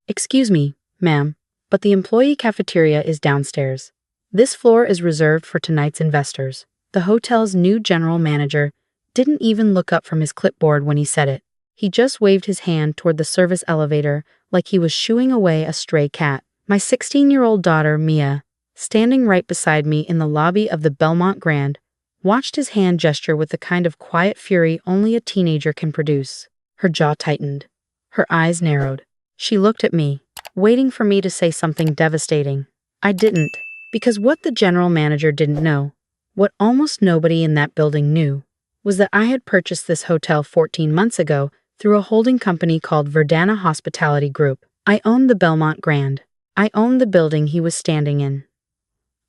Excuse me, ma'am, but the employee cafeteria is downstairs. This floor is reserved for tonight's investors. The hotel's new general manager didn't even look up from his clipboard when he said it. He just waved his hand toward the service elevator like he was shooing away a stray cat. My 16-year-old daughter, Mia, standing right beside me in the lobby of the Belmont Grand, watched his hand gesture with the kind of quiet fury only a teenager can produce. Her jaw tightened. Her eyes narrowed. She looked at me, waiting for me to say something devastating. I didn't, because what the general manager didn't know, what almost nobody in that building knew, was that I had purchased this hotel 14 months ago through a holding company called Verdana Hospitality Group. I owned the Belmont Grand. I owned the building he was standing in.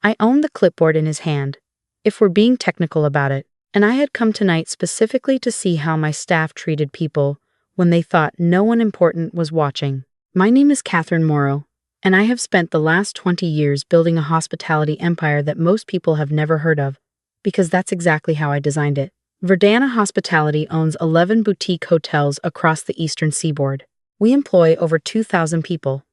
I owned the clipboard in his hand, if we're being technical about it, and I had come tonight specifically to see how my staff treated people when they thought no one important was watching. My name is Catherine Morrow, and I have spent the last 20 years building a hospitality empire that most people have never heard of, because that's exactly how I designed it. Verdana Hospitality owns 11 boutique hotels across the eastern seaboard. We employ over 2,000 people.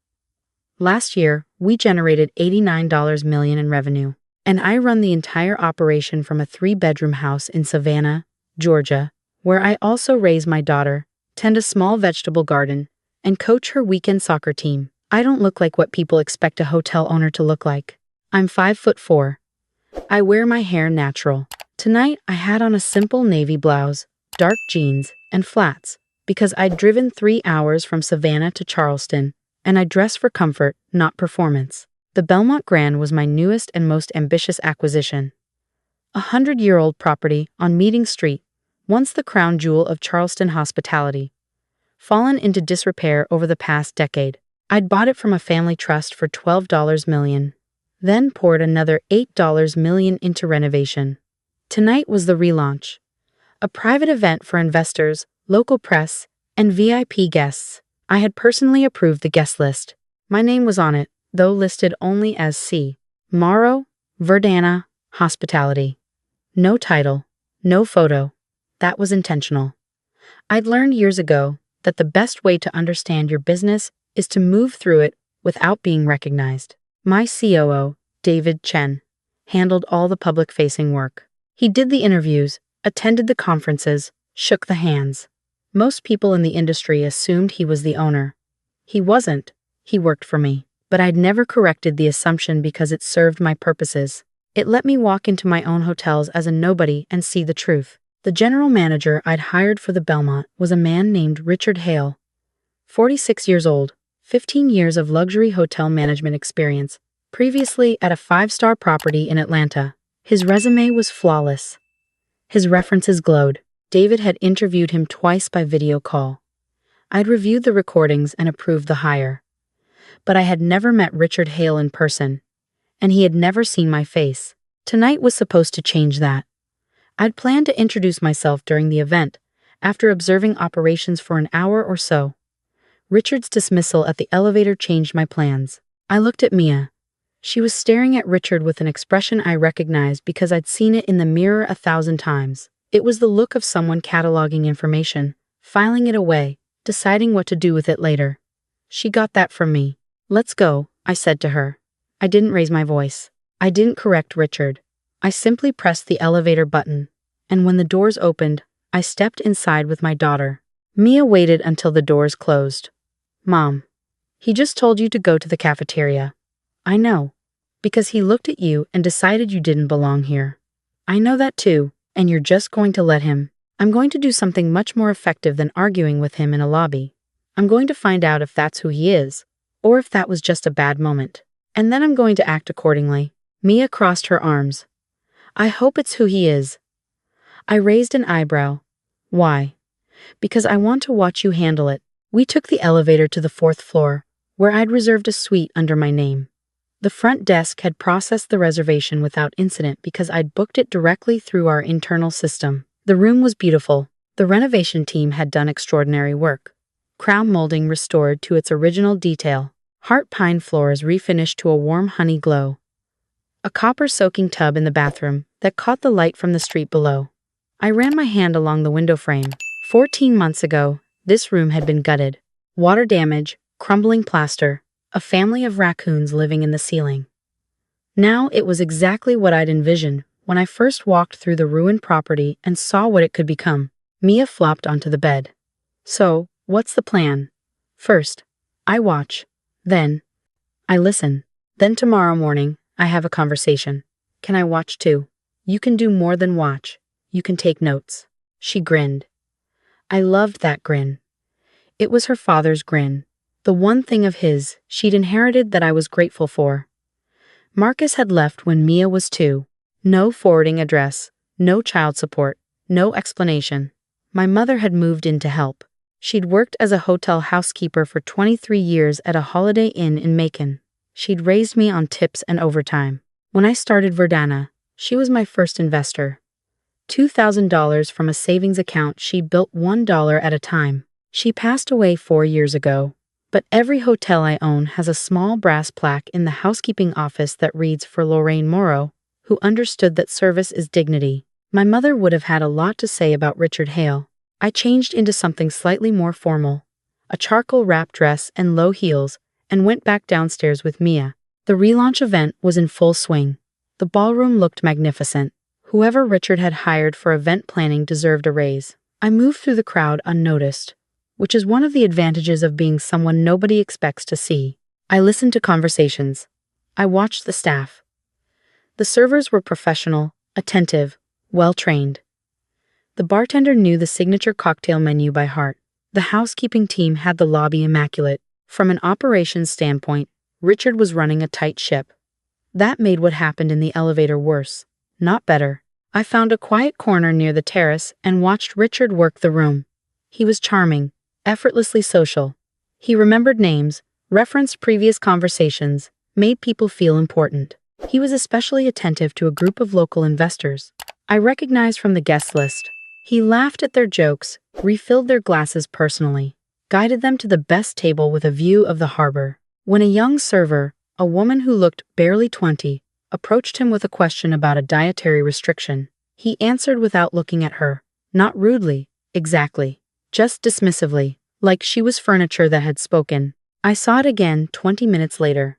Last year, we generated $89 million in revenue, and I run the entire operation from a 3-bedroom house in Savannah, Georgia, where I also raise my daughter, tend a small vegetable garden, and coach her weekend soccer team. I don't look like what people expect a hotel owner to look like. I'm 5'4". I wear my hair natural. Tonight, I had on a simple navy blouse, dark jeans, and flats, because I'd driven 3 hours from Savannah to Charleston, and I dress for comfort, not performance. The Belmont Grand was my newest and most ambitious acquisition. A 100-year-old property on Meeting Street, once the crown jewel of Charleston hospitality, fallen into disrepair over the past decade. I'd bought it from a family trust for $12 million, then poured another $8 million into renovation. Tonight was the relaunch, a private event for investors, local press, and VIP guests. I had personally approved the guest list. My name was on it, though listed only as C. Morrow, Verdana, Hospitality. No title, no photo. That was intentional. I'd learned years ago that the best way to understand your business is to move through it without being recognized. My COO, David Chen, handled all the public-facing work. He did the interviews, attended the conferences, shook the hands. Most people in the industry assumed he was the owner. He wasn't. He worked for me. But I'd never corrected the assumption because it served my purposes. It let me walk into my own hotels as a nobody and see the truth. The general manager I'd hired for the Belmont was a man named Richard Hale, 46 years old, 15 years of luxury hotel management experience, previously at a 5-star property in Atlanta. His resume was flawless. His references glowed. David had interviewed him twice by video call. I'd reviewed the recordings and approved the hire. But I had never met Richard Hale in person, and he had never seen my face. Tonight was supposed to change that. I'd planned to introduce myself during the event, after observing operations for an hour or so. Richard's dismissal at the elevator changed my plans. I looked at Mia. She was staring at Richard with an expression I recognized because I'd seen it in the mirror 1,000 times. It was the look of someone cataloging information, filing it away, deciding what to do with it later. She got that from me. "Let's go," I said to her. I didn't raise my voice. I didn't correct Richard. I simply pressed the elevator button, and when the doors opened, I stepped inside with my daughter. Mia waited until the doors closed. "Mom, he just told you to go to the cafeteria." "I know, because he looked at you and decided you didn't belong here." "I know that too, and you're just going to let him." "I'm going to do something much more effective than arguing with him in a lobby. I'm going to find out if that's who he is, or if that was just a bad moment. And then I'm going to act accordingly." Mia crossed her arms. "I hope it's who he is." I raised an eyebrow. "Why?" "Because I want to watch you handle it." We took the elevator to the 4th floor, where I'd reserved a suite under my name. The front desk had processed the reservation without incident because I'd booked it directly through our internal system. The room was beautiful. The renovation team had done extraordinary work. Crown molding restored to its original detail. Heart pine floors refinished to a warm honey glow. A copper-soaking tub in the bathroom that caught the light from the street below. I ran my hand along the window frame. 14 months ago, this room had been gutted. Water damage, crumbling plaster, a family of raccoons living in the ceiling. Now it was exactly what I'd envisioned when I first walked through the ruined property and saw what it could become. Mia flopped onto the bed. So, what's the plan? First, I watch. Then, I listen. Then tomorrow morning, I have a conversation. Can I watch too? You can do more than watch. You can take notes. She grinned. I loved that grin. It was her father's grin. The one thing of his she'd inherited that I was grateful for. Marcus had left when Mia was 2. No forwarding address, no child support, no explanation. My mother had moved in to help. She'd worked as a hotel housekeeper for 23 years at a Holiday Inn in Macon. She'd raised me on tips and overtime. When I started Verdana, she was my first investor. $2,000 from a savings account she built $1 at a time. She passed away 4 years ago. But every hotel I own has a small brass plaque in the housekeeping office that reads for Lorraine Morrow, who understood that service is dignity. My mother would have had a lot to say about Richard Hale. I changed into something slightly more formal, a charcoal wrap dress and low heels, and went back downstairs with Mia. The relaunch event was in full swing. The ballroom looked magnificent. Whoever Richard had hired for event planning deserved a raise. I moved through the crowd unnoticed, which is one of the advantages of being someone nobody expects to see. I listened to conversations. I watched the staff. The servers were professional, attentive, well-trained. The bartender knew the signature cocktail menu by heart. The housekeeping team had the lobby immaculate. From an operations standpoint, Richard was running a tight ship. That made what happened in the elevator worse, not better. I found a quiet corner near the terrace and watched Richard work the room. He was charming, effortlessly social. He remembered names, referenced previous conversations, made people feel important. He was especially attentive to a group of local investors I recognized from the guest list. He laughed at their jokes, refilled their glasses personally, guided them to the best table with a view of the harbor. When a young server, a woman who looked barely 20, approached him with a question about a dietary restriction, he answered without looking at her, not rudely, exactly, just dismissively, like she was furniture that had spoken. I saw it again 20 minutes later.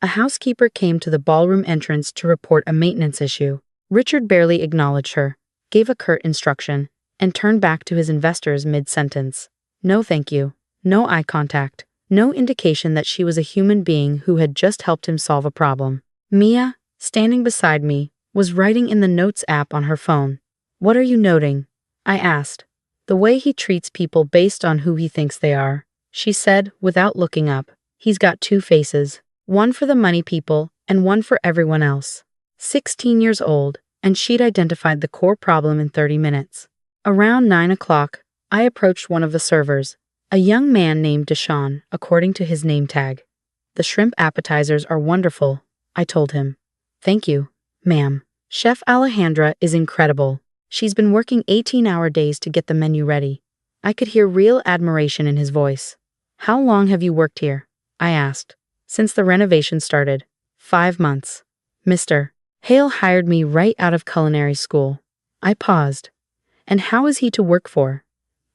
A housekeeper came to the ballroom entrance to report a maintenance issue. Richard barely acknowledged her, gave a curt instruction, and turned back to his investors mid-sentence. No thank you, no eye contact, no indication that she was a human being who had just helped him solve a problem. Mia, standing beside me, was writing in the Notes app on her phone. What are you noting? I asked. The way he treats people based on who he thinks they are, she said without looking up. He's got 2 faces, one for the money people and one for everyone else. 16 years old, and she'd identified the core problem in 30 minutes. Around 9 o'clock, I approached one of the servers, a young man named Deshaun, according to his name tag. The shrimp appetizers are wonderful, I told him. Thank you, ma'am. Chef Alejandra is incredible. She's been working 18-hour days to get the menu ready. I could hear real admiration in his voice. How long have you worked here? I asked. Since the renovation started. 5 months. Mr. Hale hired me right out of culinary school. I paused. And how is he to work for?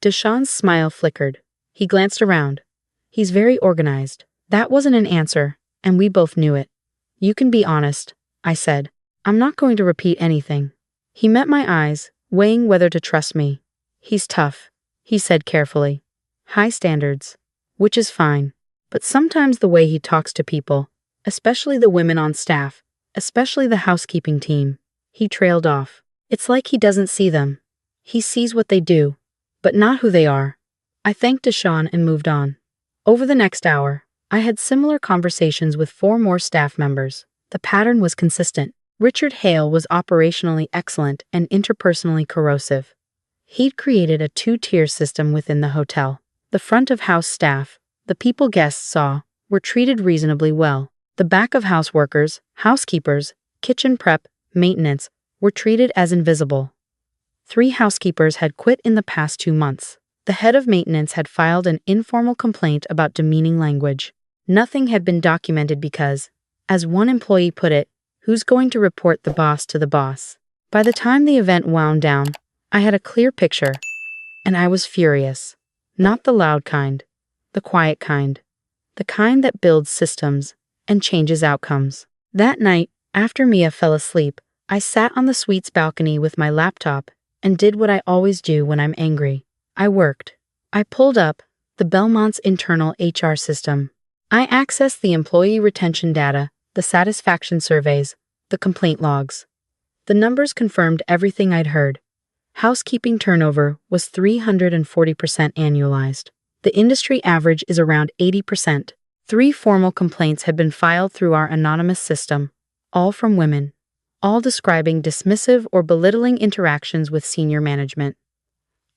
Deshaun's smile flickered. He glanced around. He's very organized. That wasn't an answer, and we both knew it. You can be honest, I said. I'm not going to repeat anything. He met my eyes, weighing whether to trust me. He's tough, he said carefully. High standards, which is fine. But sometimes the way he talks to people, especially the women on staff, especially the housekeeping team, he trailed off. It's like he doesn't see them. He sees what they do, but not who they are. I thanked Deshaun and moved on. Over the next hour, I had similar conversations with 4 more staff members. The pattern was consistent. Richard Hale was operationally excellent and interpersonally corrosive. He'd created a 2-tier system within the hotel. The front of house staff, the people guests saw, were treated reasonably well. The back of house workers, housekeepers, kitchen prep, maintenance, were treated as invisible. 3 housekeepers had quit in the past 2 months. The head of maintenance had filed an informal complaint about demeaning language. Nothing had been documented because, as one employee put it, who's going to report the boss to the boss? By the time the event wound down, I had a clear picture, and I was furious. Not the loud kind, the quiet kind. the kind that builds systems and changes outcomes. That night, after Mia fell asleep, I sat on the suite's balcony with my laptop and did what I always do when I'm angry. I worked. I pulled up the Belmont's internal HR system. I accessed the employee retention data, the satisfaction surveys, the complaint logs. The numbers confirmed everything I'd heard. Housekeeping turnover was 340% annualized. The industry average is around 80%. 3 formal complaints had been filed through our anonymous system, all from women, all describing dismissive or belittling interactions with senior management.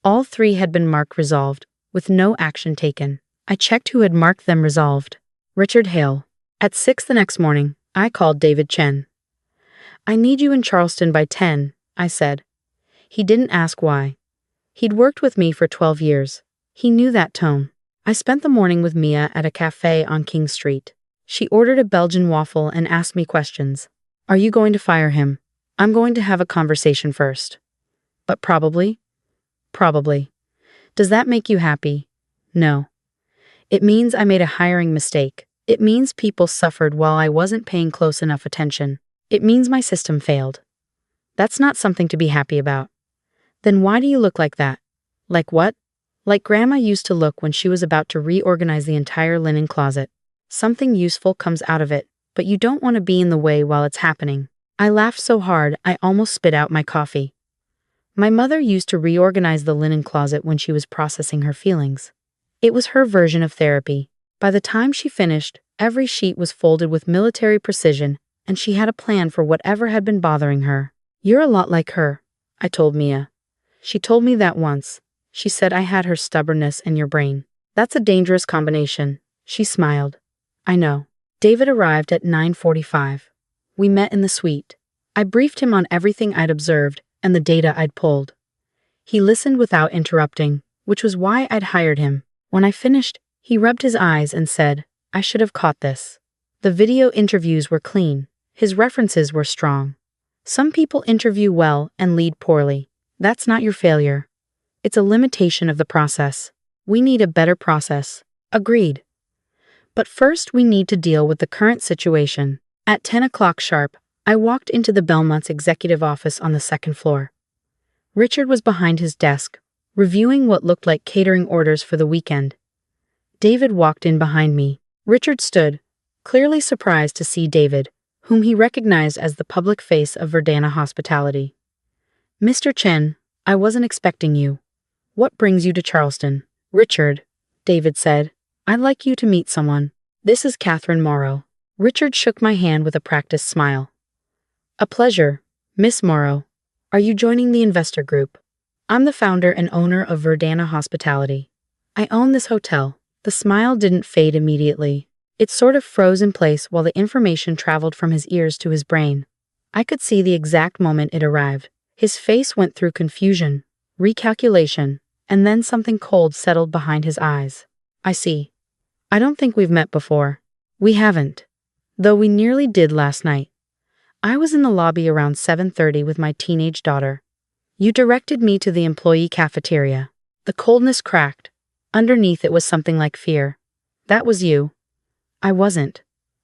All 3 had been marked resolved, with no action taken. I checked who had marked them resolved. Richard Hale. At 6 the next morning, I called David Chen. "I need you in Charleston by 10, I said. He didn't ask why. He'd worked with me for 12 years. He knew that tone. I spent the morning with Mia at a cafe on King Street. She ordered a Belgian waffle and asked me questions. "Are you going to fire him?" "I'm going to have a conversation first." "But probably?" "Probably." "Does that make you happy?" "No. It means I made a hiring mistake. It means people suffered while I wasn't paying close enough attention. It means my system failed." "That's not something to be happy about." "Then why do you look like that?" "Like what?" "Like Grandma used to look when she was about to reorganize the entire linen closet. Something useful comes out of it, but you don't want to be in the way while it's happening." I laughed so hard I almost spit out my coffee. My mother used to reorganize the linen closet when she was processing her feelings. It was her version of therapy. By the time she finished, every sheet was folded with military precision, and she had a plan for whatever had been bothering her. "You're a lot like her," I told Mia. She told me that once. She said I had her stubbornness and your brain. "That's a dangerous combination." She smiled. "I know." David arrived at 9:45. We met in the suite. I briefed him on everything I'd observed and the data I'd pulled. He listened without interrupting, which was why I'd hired him. When I finished, he rubbed his eyes and said, "I should have caught this." The video interviews were clean. His references were strong. Some people interview well and lead poorly. That's not your failure. It's a limitation of the process. We need a better process. Agreed. But first we need to deal with the current situation. At 10 o'clock sharp, I walked into the Belmont's executive office on the second floor. Richard was behind his desk, reviewing what looked like catering orders for the weekend. David walked in behind me. Richard stood, clearly surprised to see David, whom he recognized as the public face of Verdana Hospitality. "Mr. Chen, I wasn't expecting you. What brings you to Charleston?" "Richard," David said, "I'd like you to meet someone. This is Catherine Morrow." Richard shook my hand with a practiced smile. "A pleasure, Miss Morrow. Are you joining the investor group?" "I'm the founder and owner of Verdana Hospitality. I own this hotel." The smile didn't fade immediately. It sort of froze in place while the information traveled from his ears to his brain. I could see the exact moment it arrived. His face went through confusion, recalculation, and then something cold settled behind his eyes. "I see. I don't think we've met before." "We haven't. Though we nearly did last night. I was in the lobby around 7:30 with my teenage daughter. You directed me to the employee cafeteria." The coldness cracked. Underneath it was something like fear. "That was you." "I wasn't.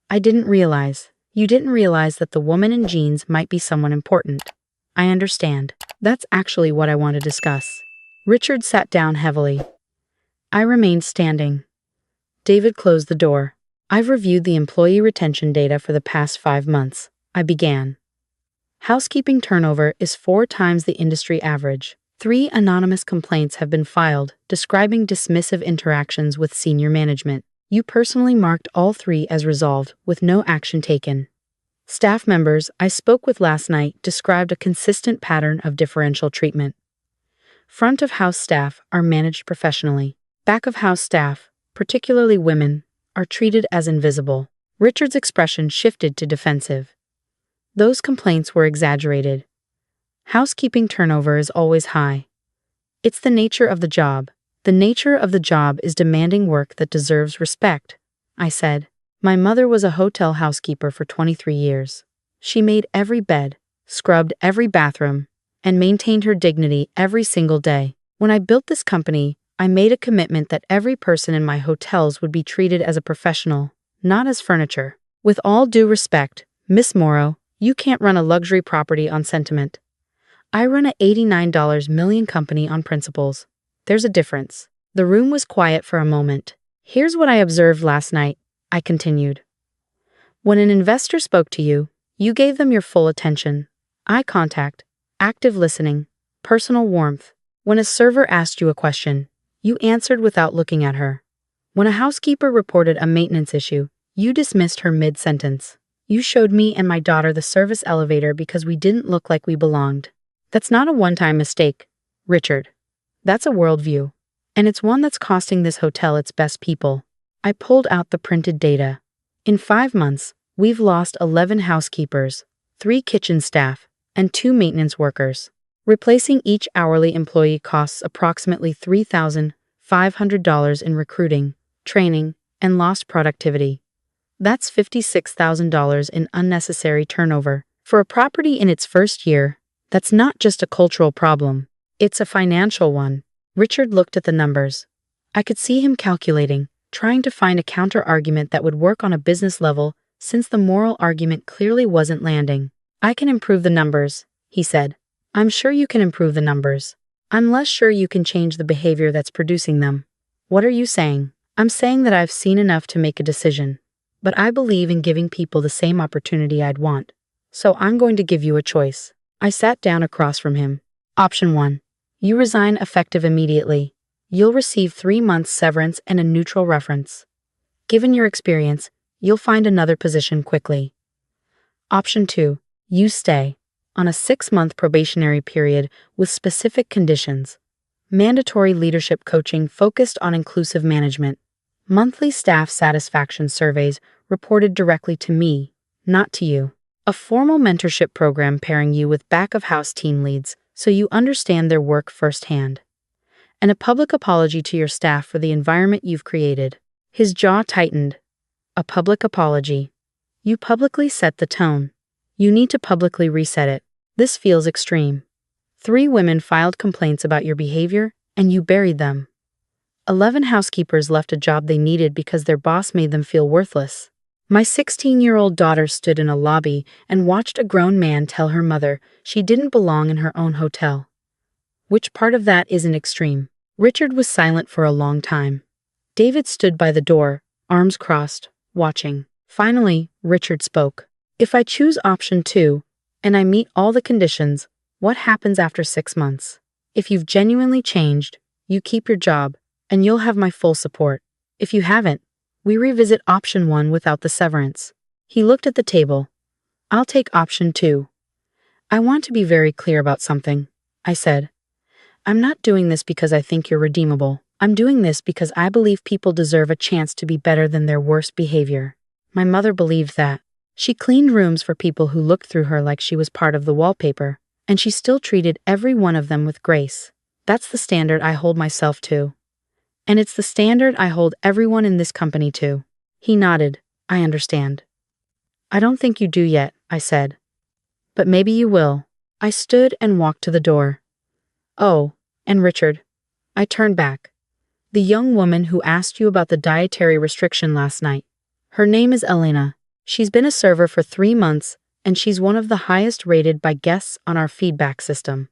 I didn't realize." "You didn't realize that the woman in jeans might be someone important." "I understand. That's actually what I want to discuss." Richard sat down heavily. I remained standing. David closed the door. "I've reviewed the employee retention data for the past 5 months," I began. "Housekeeping turnover is 4 times the industry average. 3 anonymous complaints have been filed describing dismissive interactions with senior management. You personally marked all 3 as resolved with no action taken. Staff members I spoke with last night described a consistent pattern of differential treatment. Front of house staff are managed professionally. Back of house staff, particularly women, are treated as invisible." Richard's expression shifted to defensive. "Those complaints were exaggerated. Housekeeping turnover is always high. It's the nature of the job. The nature of the job is demanding work that deserves respect," I said. "My mother was a hotel housekeeper for 23 years. She made every bed, scrubbed every bathroom, and maintained her dignity every single day. When I built this company, I made a commitment that every person in my hotels would be treated as a professional, not as furniture. With all due respect, Miss Morrow, you can't run a luxury property on sentiment. I run a $89 million company on principles. There's a difference. The room was quiet for a moment. Here's what I observed last night, I continued. When an investor spoke to you, you gave them your full attention. Eye contact, active listening, personal warmth. When a server asked you a question, you answered without looking at her. When a housekeeper reported a maintenance issue, you dismissed her mid-sentence. You showed me and my daughter the service elevator because we didn't look like we belonged. That's not a one-time mistake, Richard. That's a worldview. And it's one that's costing this hotel its best people. I pulled out the printed data. In 5 months, we've lost 11 housekeepers, 3 kitchen staff, and 2 maintenance workers. Replacing each hourly employee costs approximately $3,500 in recruiting, training, and lost productivity. That's $56,000 in unnecessary turnover. For a property in its first year, that's not just a cultural problem. It's a financial one. Richard looked at the numbers. I could see him calculating, trying to find a counter-argument that would work on a business level since the moral argument clearly wasn't landing. I can improve the numbers, he said. I'm sure you can improve the numbers. I'm less sure you can change the behavior that's producing them. What are you saying? I'm saying that I've seen enough to make a decision. But I believe in giving people the same opportunity I'd want. So I'm going to give you a choice. I sat down across from him. Option 1. You resign effective immediately. You'll receive 3 months severance and a neutral reference. Given your experience, you'll find another position quickly. Option 2. You stay. On a 6-month probationary period with specific conditions. Mandatory leadership coaching focused on inclusive management. Monthly staff satisfaction surveys reported directly to me, not to you. A formal mentorship program pairing you with back-of-house team leads so you understand their work firsthand. And a public apology to your staff for the environment you've created. His jaw tightened. A public apology. You publicly set the tone. You need to publicly reset it. This feels extreme. 3 women filed complaints about your behavior, and you buried them. 11 housekeepers left a job they needed because their boss made them feel worthless. My 16-year-old daughter stood in a lobby and watched a grown man tell her mother she didn't belong in her own hotel. Which part of that isn't extreme? Richard was silent for a long time. David stood by the door, arms crossed, watching. Finally, Richard spoke. If I choose option 2, and I meet all the conditions, what happens after 6 months? If you've genuinely changed, you keep your job, and you'll have my full support. If you haven't, we revisit option 1 without the severance. He looked at the table. I'll take option 2. I want to be very clear about something, I said. I'm not doing this because I think you're redeemable. I'm doing this because I believe people deserve a chance to be better than their worst behavior. My mother believed that. She cleaned rooms for people who looked through her like she was part of the wallpaper, and she still treated every one of them with grace. That's the standard I hold myself to. And it's the standard I hold everyone in this company to. He nodded. I understand. I don't think you do yet, I said. But maybe you will. I stood and walked to the door. Oh, and Richard. I turned back. The young woman who asked you about the dietary restriction last night. Her name is Elena. She's been a server for 3 months, and she's one of the highest rated by guests on our feedback system.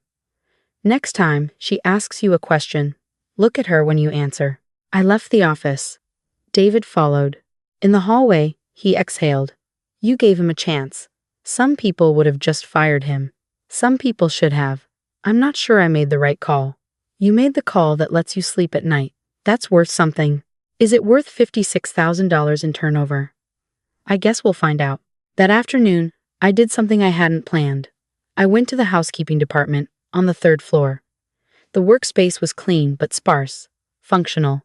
Next time she asks you a question, look at her when you answer. I left the office. David followed. In the hallway, he exhaled. You gave him a chance. Some people would have just fired him. Some people should have. I'm not sure I made the right call. You made the call that lets you sleep at night. That's worth something. Is it worth $56,000 in turnover? I guess we'll find out. That afternoon, I did something I hadn't planned. I went to the housekeeping department on the 3rd floor. The workspace was clean but sparse, functional.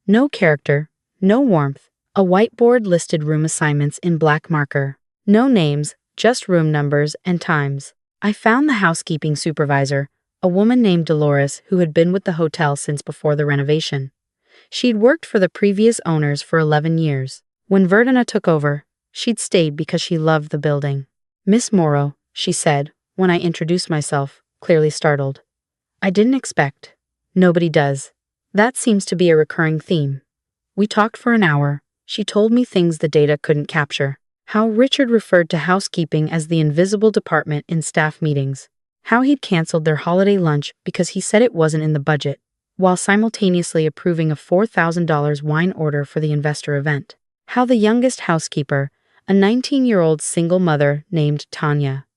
No character, no warmth. A whiteboard listed room assignments in black marker. No names, just room numbers and times. I found the housekeeping supervisor, a woman named Dolores who had been with the hotel since before the renovation. She'd worked for the previous owners for 11 years. When Verdana took over, she'd stayed because she loved the building. Miss Morrow, she said, when I introduced myself, clearly startled. I didn't expect. Nobody does. That seems to be a recurring theme. We talked for an hour. She told me things the data couldn't capture. How Richard referred to housekeeping as the invisible department in staff meetings. How he'd canceled their holiday lunch because he said it wasn't in the budget, while simultaneously approving a $4,000 wine order for the investor event. How the youngest housekeeper, a 19-year-old single mother named Tanya,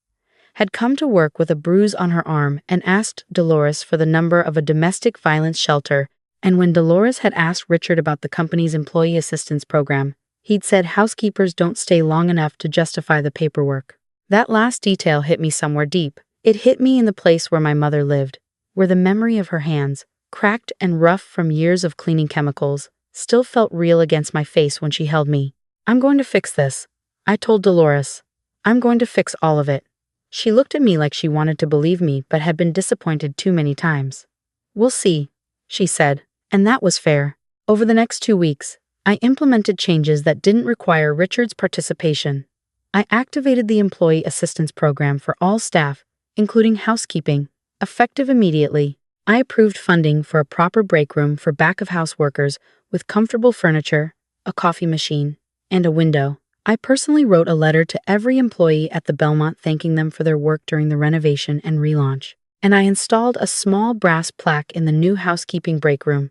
had come to work with a bruise on her arm and asked Dolores for the number of a domestic violence shelter, and when Dolores had asked Richard about the company's employee assistance program, he'd said housekeepers don't stay long enough to justify the paperwork. That last detail hit me somewhere deep. It hit me in the place where my mother lived, where the memory of her hands, cracked and rough from years of cleaning chemicals, still felt real against my face when she held me. "I'm going to fix this," I told Dolores. "I'm going to fix all of it." She looked at me like she wanted to believe me but had been disappointed too many times. "We'll see," she said, and that was fair. Over the next 2 weeks, I implemented changes that didn't require Richard's participation. I activated the Employee Assistance Program for all staff, including housekeeping, effective immediately. I approved funding for a proper break room for back-of-house workers with comfortable furniture, a coffee machine, and a window. I personally wrote a letter to every employee at the Belmont thanking them for their work during the renovation and relaunch, and I installed a small brass plaque in the new housekeeping break room.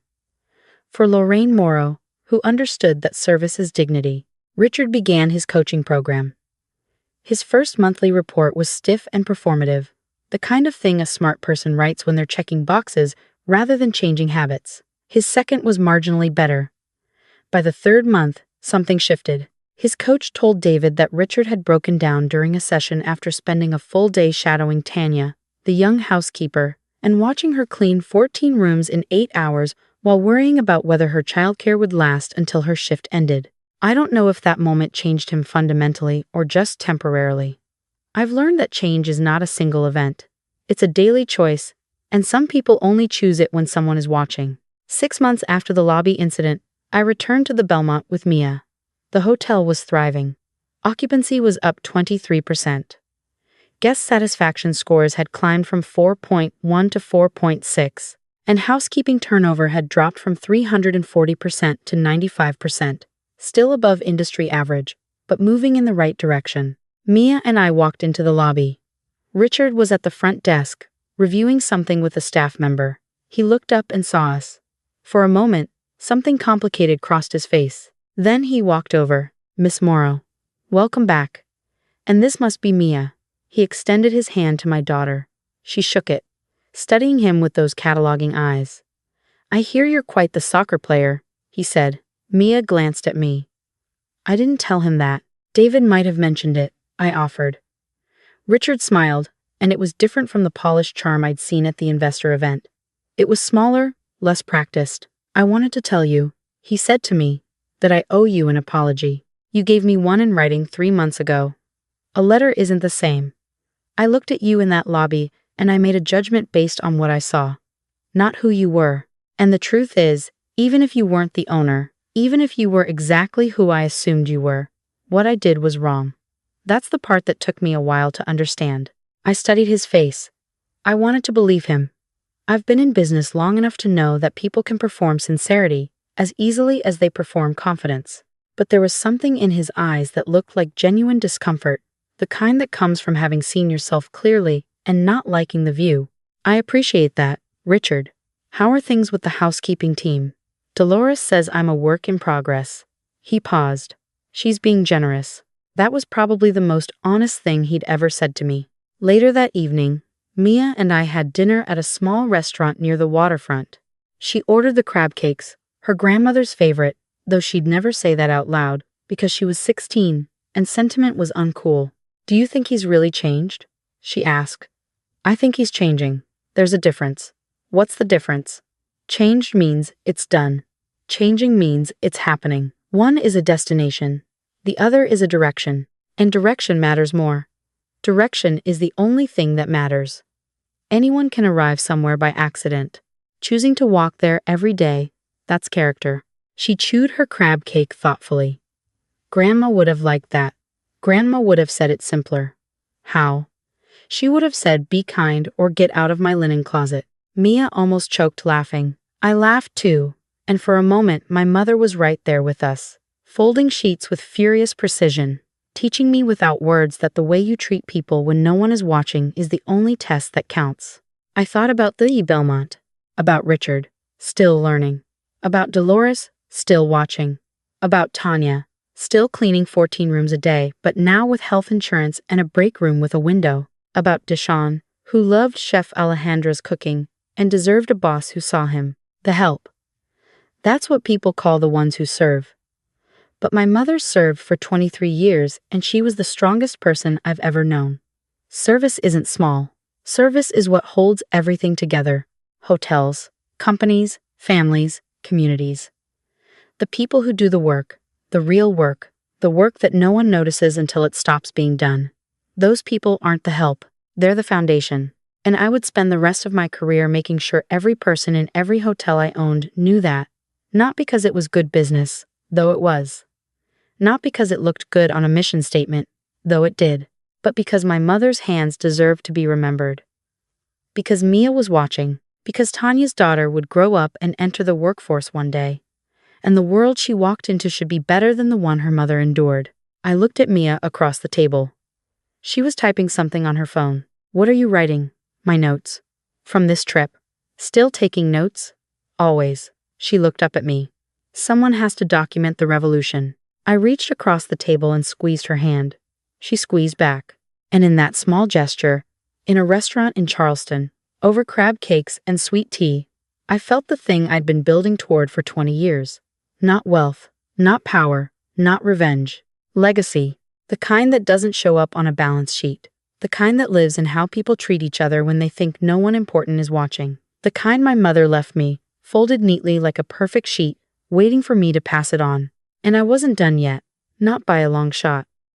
For Lorraine Morrow, who understood that service is dignity, Richard began his coaching program. His first monthly report was stiff and performative, the kind of thing a smart person writes when they're checking boxes rather than changing habits. His second was marginally better. By the third month, something shifted. His coach told David that Richard had broken down during a session after spending a full day shadowing Tanya, the young housekeeper, and watching her clean 14 rooms in 8 hours while worrying about whether her childcare would last until her shift ended. I don't know if that moment changed him fundamentally or just temporarily. I've learned that change is not a single event. It's a daily choice, and some people only choose it when someone is watching. 6 months after the lobby incident, I returned to the Belmont with Mia. The hotel was thriving. Occupancy was up 23%. Guest satisfaction scores had climbed from 4.1 to 4.6, and housekeeping turnover had dropped from 340% to 95%, still above industry average, but moving in the right direction. Mia and I walked into the lobby. Richard was at the front desk, reviewing something with a staff member. He looked up and saw us. For a moment, something complicated crossed his face. Then he walked over. "Miss Morrow, welcome back. And this must be Mia." He extended his hand to my daughter. She shook it, studying him with those cataloging eyes. "I hear you're quite the soccer player," he said. Mia glanced at me. I didn't tell him that. "David might have mentioned it," I offered. Richard smiled, and it was different from the polished charm I'd seen at the investor event. It was smaller, less practiced. "I wanted to tell you," he said to me, "that I owe you an apology. You gave me one in writing 3 months ago. A letter isn't the same. I looked at you in that lobby, and I made a judgment based on what I saw, not who you were. And the truth is, even if you weren't the owner, even if you were exactly who I assumed you were, what I did was wrong." That's the part that took me a while to understand. I studied his face. I wanted to believe him. I've been in business long enough to know that people can perform sincerity as easily as they perform confidence. But there was something in his eyes that looked like genuine discomfort, the kind that comes from having seen yourself clearly and not liking the view. "I appreciate that, Richard. How are things with the housekeeping team?" "Dolores says I'm a work in progress." He paused. "She's being generous." That was probably the most honest thing he'd ever said to me. Later that evening, Mia and I had dinner at a small restaurant near the waterfront. She ordered the crab cakes, her grandmother's favorite, though she'd never say that out loud, because she was 16, and sentiment was uncool. "Do you think he's really changed?" she asked. "I think he's changing. There's a difference." "What's the difference?" "Changed means it's done. Changing means it's happening. One is a destination. The other is a direction. And direction matters more. Direction is the only thing that matters. Anyone can arrive somewhere by accident. Choosing to walk there every day, that's character." She chewed her crab cake thoughtfully. "Grandma would have liked that. Grandma would have said it simpler." "How?" "She would have said, 'Be kind or get out of my linen closet.'" Mia almost choked laughing. I laughed too, and for a moment my mother was right there with us, folding sheets with furious precision, teaching me without words that the way you treat people when no one is watching is the only test that counts. I thought about the Belmont, about Richard, still learning, about Dolores, still watching, about Tanya, still cleaning 14 rooms a day, but now with health insurance and a break room with a window, about Deshawn, who loved Chef Alejandra's cooking and deserved a boss who saw him. The help. That's what people call the ones who serve. But my mother served for 23 years and she was the strongest person I've ever known. Service isn't small. Service is what holds everything together. Hotels, companies, families, communities. The people who do the work, the real work, the work that no one notices until it stops being done. Those people aren't the help, they're the foundation. And I would spend the rest of my career making sure every person in every hotel I owned knew that. Not because it was good business, though it was. Not because it looked good on a mission statement, though it did. But because my mother's hands deserved to be remembered. Because Mia was watching. Because Tanya's daughter would grow up and enter the workforce one day. And the world she walked into should be better than the one her mother endured. I looked at Mia across the table. She was typing something on her phone. What are you writing? My notes. From this trip. Still taking notes? Always. She looked up at me. Someone has to document the revolution. I reached across the table and squeezed her hand. She squeezed back. And in that small gesture, in a restaurant in Charleston, over crab cakes and sweet tea, I felt the thing I'd been building toward for 20 years. Not wealth, not power, not revenge. Legacy. The kind that doesn't show up on a balance sheet. The kind that lives in how people treat each other when they think no one important is watching. The kind my mother left me, folded neatly like a perfect sheet, waiting for me to pass it on. And I wasn't done yet, not by a long shot.